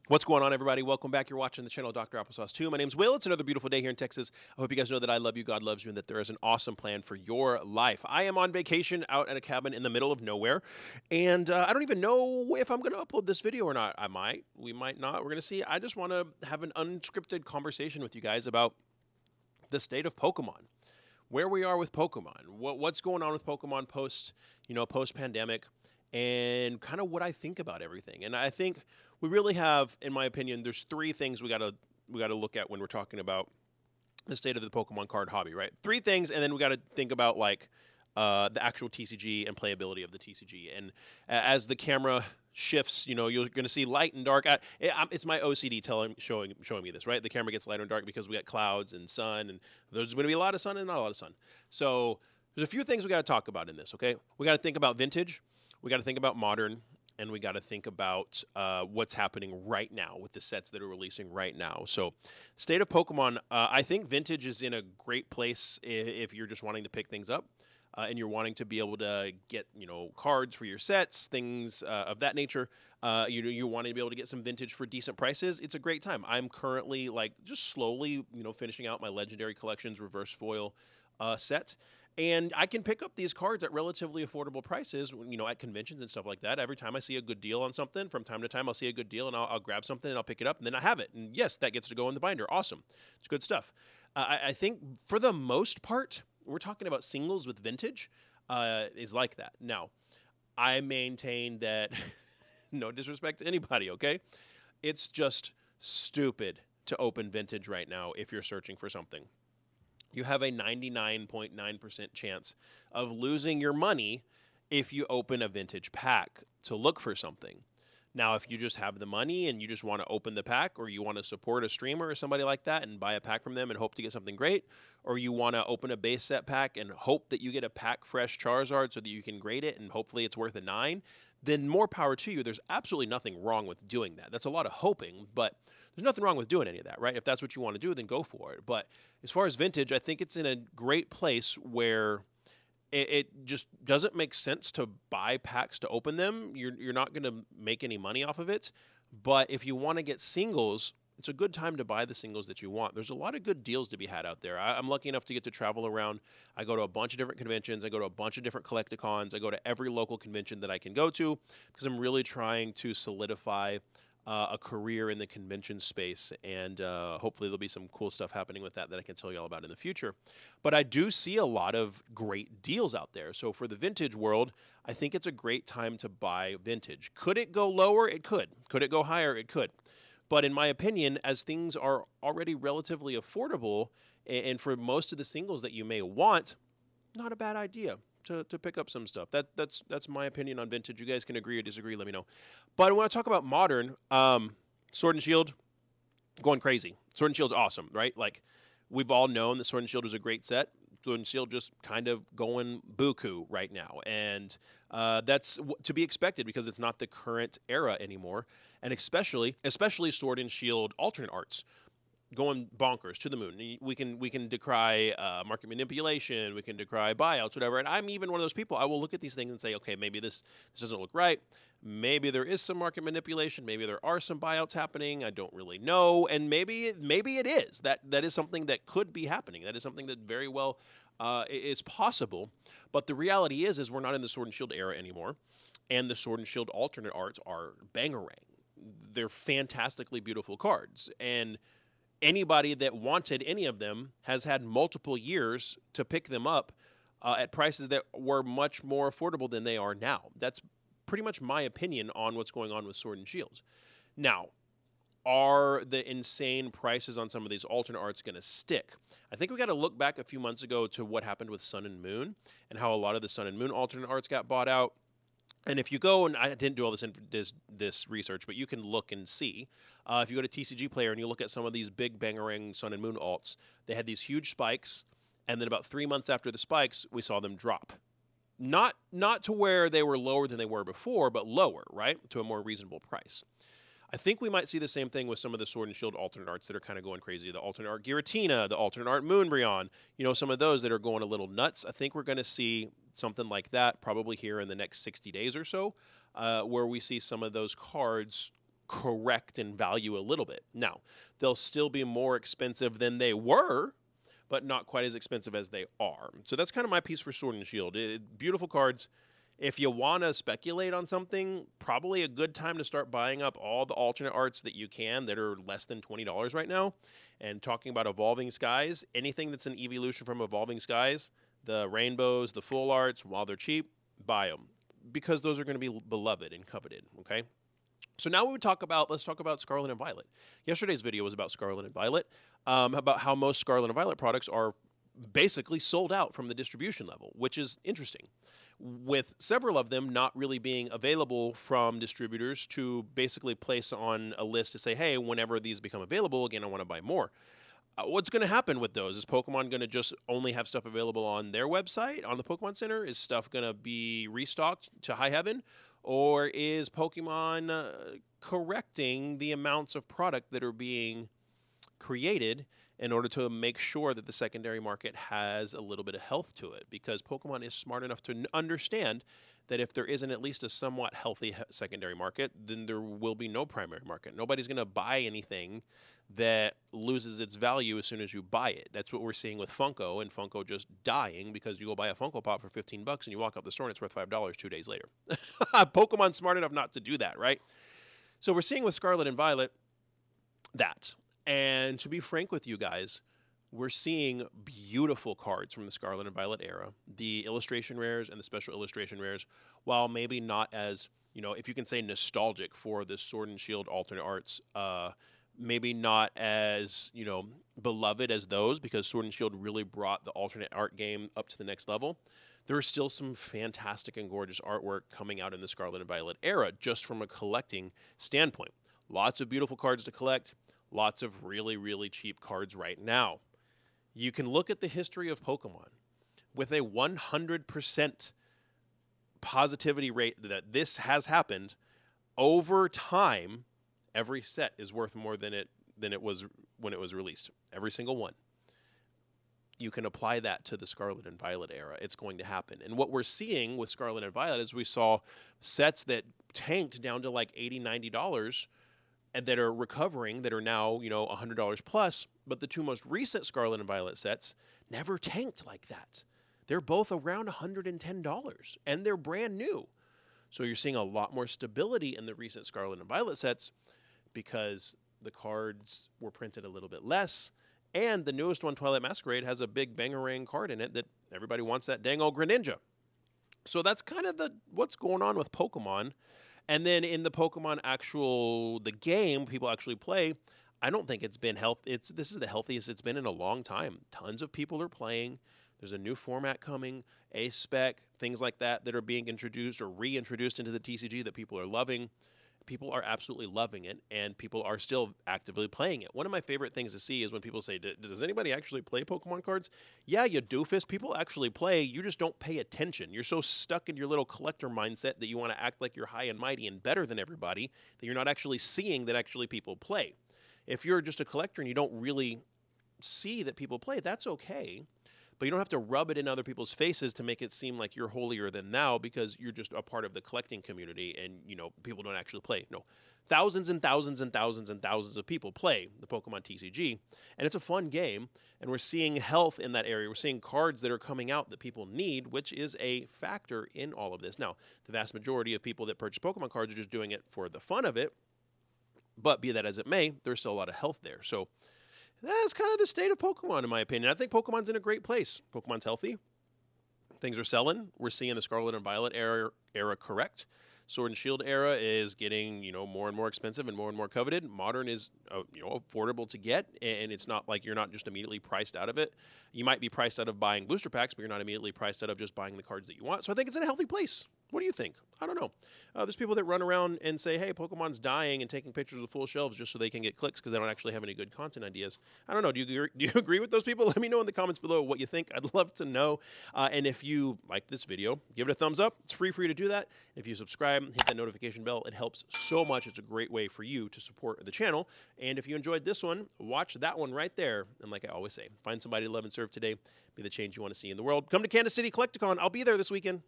What's going on, everybody? Welcome back. You're watching the channel Dr. Applesauce 2. My name's Will. It's another beautiful day here in Texas. I hope you guys know that I love you, God loves you, and that there is an awesome plan for your life. I am on vacation out at a cabin in the middle of nowhere, and I don't even know if I'm going to upload this video or not. I might. We might not. We're going to see. I just want to have an unscripted conversation with you guys about the state of Pokemon, where we are with Pokemon, what's going on with Pokemon post pandemic, and kind of what I think about everything. And I think we really have, in my opinion, there's three things we gotta look at when we're talking about the state of the Pokemon card hobby, right? Three things, and then we got to think about like the actual TCG and playability of the TCG. And as the camera shifts, you're going to see light and dark. It's my OCD showing me this, right? The camera gets lighter and dark because we got clouds and sun, and there's going to be a lot of sun and not a lot of sun. So there's a few things we got to talk about in this, okay? We got to think about vintage, we got to think about modern, and we got to think about what's happening right now with the sets that are releasing right now. So, state of Pokemon, I think vintage is in a great place if you're just wanting to pick things up and you're wanting to be able to get, cards for your sets, things of that nature. You're wanting to be able to get some vintage for decent prices. It's a great time. I'm currently just slowly, finishing out my Legendary Collections reverse foil set. And I can pick up these cards at relatively affordable prices, at conventions and stuff like that. Every time I see a good deal on something, from time to time, I'll see a good deal and I'll grab something and I'll pick it up and then I have it. And yes, that gets to go in the binder. Awesome. It's good stuff. I think for the most part, we're talking about singles with vintage is like that. Now, I maintain that, no disrespect to anybody, okay? It's just stupid to open vintage right now if you're searching for something. You have a 99.9% chance of losing your money if you open a vintage pack to look for something. Now, if you just have the money and you just want to open the pack, or you want to support a streamer or somebody like that and buy a pack from them and hope to get something great, or you want to open a base set pack and hope that you get a pack fresh Charizard so that you can grade it and hopefully it's worth a 9, then more power to you. There's absolutely nothing wrong with doing that. That's a lot of hoping, but there's nothing wrong with doing any of that, right? If that's what you want to do, then go for it. But as far as vintage, I think it's in a great place where it just doesn't make sense to buy packs to open them. You're not going to make any money off of it. But if you want to get singles, it's a good time to buy the singles that you want. There's a lot of good deals to be had out there. I'm lucky enough to get to travel around. I go to a bunch of different conventions. I go to a bunch of different collecticons. I go to every local convention that I can go to because I'm really trying to solidify a career in the convention space, and hopefully there'll be some cool stuff happening with that I can tell you all about in the future. But I do see a lot of great deals out there. So for the vintage world, I think it's a great time to buy vintage. Could it go lower? It could. Could it go higher? It could. But in my opinion, as things are already relatively affordable, and for most of the singles that you may want, not a bad idea to pick up some stuff. That's my opinion on vintage. You guys can agree or disagree, let me know. But when I talk about modern, Sword and Shield, going crazy. Sword and Shield's awesome, right? Like, we've all known that Sword and Shield was a great set. Sword and Shield just kind of going buku right now. And that's to be expected because it's not the current era anymore. And especially Sword and Shield alternate arts, going bonkers to the moon. We can decry market manipulation, we can decry buyouts, whatever. And I'm even one of those people. I will look at these things and say, okay, maybe this doesn't look right. Maybe there is some market manipulation. Maybe there are some buyouts happening. I don't really know. And maybe it is. That is something that could be happening. That is something that very well is possible. But the reality is we're not in the Sword and Shield era anymore. And the Sword and Shield alternate arts are bangarang. They're fantastically beautiful cards. And anybody that wanted any of them has had multiple years to pick them up at prices that were much more affordable than they are now. That's pretty much my opinion on what's going on with Sword and Shields. Now, are the insane prices on some of these alternate arts going to stick? I think we got to look back a few months ago to what happened with Sun and Moon and how a lot of the Sun and Moon alternate arts got bought out. And if you go, and I didn't do all this research, but you can look and see. If you go to TCG Player and you look at some of these big bangarang Sun and Moon alts, they had these huge spikes, and then about 3 months after the spikes, we saw them drop. Not to where they were lower than they were before, but lower, right, to a more reasonable price. I think we might see the same thing with some of the Sword and Shield alternate arts that are kind of going crazy. The alternate art Giratina, the alternate art Moonbryon, some of those that are going a little nuts. I think we're going to see something like that probably here in the next 60 days or so, where we see some of those cards correct in value a little bit. Now, they'll still be more expensive than they were, but not quite as expensive as they are. So that's kind of my piece for Sword and Shield. Beautiful cards. If you want to speculate on something, probably a good time to start buying up all the alternate arts that you can that are less than $20 right now. And talking about Evolving Skies, anything that's an evolution from Evolving Skies, the rainbows, the full arts, while they're cheap, buy them. Because those are going to be beloved and coveted, okay? So now let's talk about Scarlet and Violet. Yesterday's video was about Scarlet and Violet, about how most Scarlet and Violet products are basically sold out from the distribution level, which is interesting, with several of them not really being available from distributors to basically place on a list to say, hey, whenever these become available again, I want to buy more. What's going to happen with those? Is Pokemon going to just only have stuff available on their website, on the Pokemon Center? Is stuff going to be restocked to high heaven? Or is Pokemon correcting the amounts of product that are being created in order to make sure that the secondary market has a little bit of health to it? Because Pokemon is smart enough to understand that if there isn't at least a somewhat healthy secondary market, then there will be no primary market. Nobody's going to buy anything that loses its value as soon as you buy it. That's what we're seeing with Funko, and Funko just dying because you go buy a Funko Pop for $15 and you walk out the store and it's worth $5 2 days later. Pokemon's smart enough not to do that, right? So we're seeing with Scarlet and Violet that. And to be frank with you guys, we're seeing beautiful cards from the Scarlet and Violet era. The illustration rares and the special illustration rares, while maybe not as, if you can say nostalgic for the Sword and Shield alternate arts, maybe not as, beloved as those, because Sword and Shield really brought the alternate art game up to the next level. There is still some fantastic and gorgeous artwork coming out in the Scarlet and Violet era, just from a collecting standpoint. Lots of beautiful cards to collect. Lots of really, really cheap cards right now. You can look at the history of Pokemon with a 100% positivity rate that this has happened over time. Every set is worth more than it was when it was released. Every single one. You can apply that to the Scarlet and Violet era. It's going to happen. And what we're seeing with Scarlet and Violet is we saw sets that tanked down to like $80, $90 and that are recovering, that are now, $100 plus. But the two most recent Scarlet and Violet sets never tanked like that. They're both around $110 and they're brand new. So you're seeing a lot more stability in the recent Scarlet and Violet sets because the cards were printed a little bit less. And the newest one, Twilight Masquerade, has a big bangarang card in it that everybody wants, that dang old Greninja. So that's kind of what's going on with Pokemon. And then in the Pokemon the game people actually play, I don't think it's been this is the healthiest it's been in a long time. Tons of people are playing. There's a new format coming, A-Spec, things like that are being introduced or reintroduced into the TCG that people are loving. People are absolutely loving it, and people are still actively playing it. One of my favorite things to see is when people say, does anybody actually play Pokemon cards? Yeah, you doofus. People actually play. You just don't pay attention. You're so stuck in your little collector mindset that you want to act like you're high and mighty and better than everybody that you're not actually seeing that actually people play. If you're just a collector and you don't really see that people play, that's okay. But you don't have to rub it in other people's faces to make it seem like you're holier than thou because you're just a part of the collecting community and, people don't actually play. No, thousands and thousands and thousands and thousands of people play the Pokemon TCG, and it's a fun game, and we're seeing health in that area. We're seeing cards that are coming out that people need, which is a factor in all of this. Now, the vast majority of people that purchase Pokemon cards are just doing it for the fun of it, but be that as it may, there's still a lot of health there. So that's kind of the state of Pokemon, in my opinion. I think Pokemon's in a great place. Pokemon's healthy. Things are selling. We're seeing the Scarlet and Violet era correct. Sword and Shield era is getting, more and more expensive and more coveted. Modern is, affordable to get, and it's not like you're not just immediately priced out of it. You might be priced out of buying booster packs, but you're not immediately priced out of just buying the cards that you want. So I think it's in a healthy place. What do you think? I don't know. There's people that run around and say, hey, Pokemon's dying and taking pictures of full shelves just so they can get clicks because they don't actually have any good content ideas. I don't know. Do you agree with those people? Let me know in the comments below what you think. I'd love to know. And if you like this video, give it a thumbs up. It's free for you to do that. If you subscribe, hit that notification bell. It helps so much. It's a great way for you to support the channel. And if you enjoyed this one, watch that one right there. And like I always say, find somebody to love and serve today. Be the change you want to see in the world. Come to Kansas City Collecticon. I'll be there this weekend.